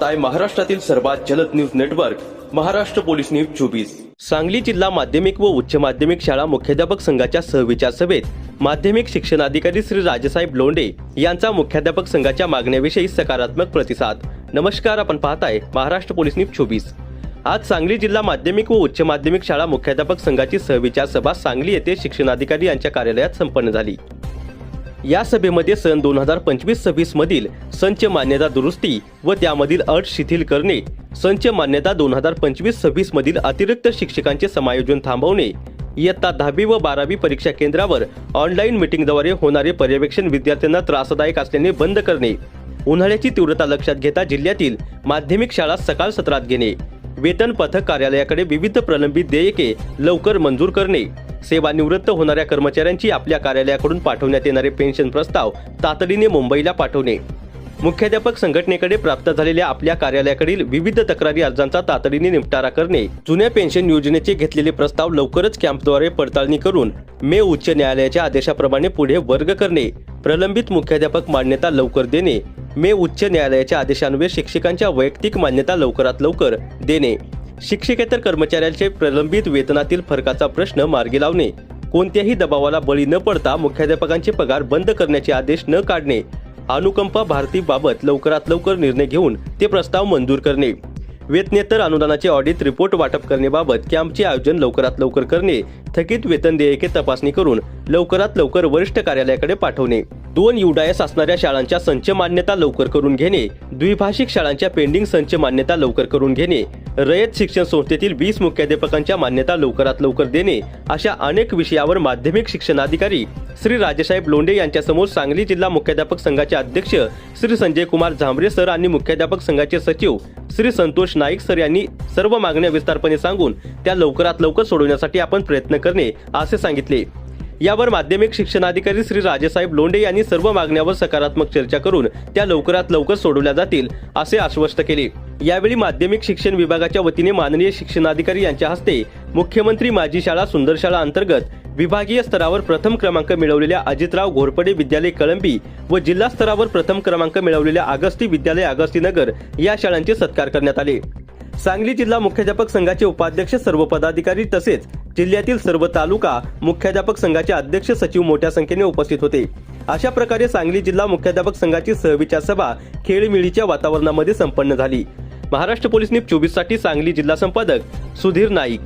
पाहताय महाराष्ट्रातील सर्वात जलद news network Maharashtra police news 24। Sangli जिल्हा माध्यमिक व उच्च माध्यमिक शाळा मुख्याध्यापक संघाच्या सहविचार सभेत माध्यमिक शिक्षणाधिकारी श्री राजेसाहेब लोंढे यांचा मुख्याध्यापक संघाच्या मागण्याविषयी सकारात्मक प्रतिसाद। नमस्कार, आपण पाहताय महाराष्ट्र पोलीस न्यूज 24। आज सांगली जिल्हा माध्यमिक व उच्च माध्यमिक शाळा मुख्याध्यापक संघाची सहविचार सभा सांगली येथे शिक्षणाधिकारी यांच्या कार्यालयात संपन्न झाली। या सभेमध्ये सन 2025-26 मधील संच मान्यता दुरुस्ती व त्यामधील अट शिथिल करणे, संच मान्यता 2025-26 मधील अतिरिक्त शिक्षकांचे समायोजन थांबवणे, इयत्ता 10वी व 12वी परीक्षा केंद्रावर ऑनलाईन मीटिंगद्वारे होणारे पर्यवेक्षण विद्यार्थ्यांना त्रासदायक असल्याने बंद करणे, उन्हाळ्याची तीव्रता लक्षात घेता जिल्ह्यातील माध्यमिक शाळा सकाळ सत्रात घेणे, वेतन पथक कार्यालयाकडे विविध प्रलंबित देयके लवकर मंजूर करणे, सेवानिवृत्त होणाऱ्या कर्मचाऱ्यांची आपल्या कार्यालयाकडून पाठवण्यात येणारे पेन्शन प्रस्ताव तातडीने मुंबईला पाठवणे, मुख्याध्यापक संघटनेकडे प्राप्त झालेल्या आपल्या कार्यालयाकडील विविध तक्रारी अर्जांचा तातडीने निपटारा करणे, जुन्या पेन्शन योजनेचे घेतलेले प्रस्ताव लवकरच कॅम्पद्वारे पडताळणी करून मे उच्च न्यायालयाच्या आदेशाप्रमाणे पुढे वर्ग करणे, प्रलंबित मुख्याध्यापक मान्यता लवकर देणे, मे उच्च न्यायालयाच्या आदेशान्वये शिक्षकांच्या वैयक्तिक मान्यता लवकरात लवकर देणे, शिक्षकेतर कर्मचाऱ्यांचे प्रलंबित वेतनातील फरकाचा प्रश्न मार्गी लावणे, कोणत्याही दबावाला बळी न पडता मुख्याध्यापकांचे पगार बंद करण्याचे आदेश न काढणे, अनुकंपा भारतीबाबत लवकरात लवकर निर्णय घेऊन ते प्रस्ताव मंजूर करणे, वेतनेतर अनुदानाचे ऑडिट रिपोर्ट वाटप करण्याबाबत कॅम्पचे आयोजन लवकरात लवकर करणे, थकीत वेतन देयके तपासणी करून लवकरात लवकर वरिष्ठ कार्यालयाकडे पाठवणे, 2 UDAS असणाऱ्या शाळांच्या संच मान्यता लवकर करून घेणे, द्विभाषिक शाळांच्या पेंडिंग संच मान्यता लवकर करून घेणे, रयत शिक्षण संस्थेतील 20 मुख्याध्यापकांच्या मान्यता लवकरात लवकर देणे, अशा अनेक विषयावर माध्यमिक शिक्षणाधिकारी श्री राजेसाहेब लोंढे यांच्यासमोर सांगली जिल्हा मुख्याध्यापक संघाचे अध्यक्ष श्री संजय कुमार झांबरे सर आणि मुख्याध्यापक संघाचे सचिव श्री संतोष नाईक सर यांनी सर्व मागण्या विस्तारपणे सांगून त्या लवकरात लवकर सोडवण्यासाठी आपण प्रयत्न करणे असे सांगितले। यावर माध्यमिक शिक्षणाधिकारी श्री राजेसाहेब लोंढे यांनी सर्व मागण्यावर सकारात्मक चर्चा करून त्या लवकरात लवकर सोडवल्या जातील असे आश्वस्त केले। यावेळी माध्यमिक शिक्षण विभागाच्या वतीने माननीय शिक्षणाधिकारी यांच्या हस्ते मुख्यमंत्री माझी शाळा सुंदर शाळा अंतर्गत विभागीय स्तरावर प्रथम क्रमांक मिळवलेल्या अजितराव घोरपडे विद्यालय कळंबी व जिल्हा स्तरावर प्रथम क्रमांक मिळवलेल्या आगस्ती विद्यालय आगस्तीनगर या शाळांचे सत्कार करण्यात आले। सांगली जिल्हा मुख्याध्यापक संघाचे उपाध्यक्ष सर्व पदाधिकारी तसेच जिल्ह्यातील सर्व तालुका मुख्याध्यापक संघाचे अध्यक्ष सचिव मोठ्या संख्येने उपस्थित होते। अशा प्रकारे सांगली जिल्हा मुख्याध्यापक संघाची सहविचार सभा खेळीमेळीच्या वातावरणामध्ये संपन्न झाली। महाराष्ट्र पोलीस न्यूज 24 साठी सांगली जिल्हा संपादक सुधीर नाईक।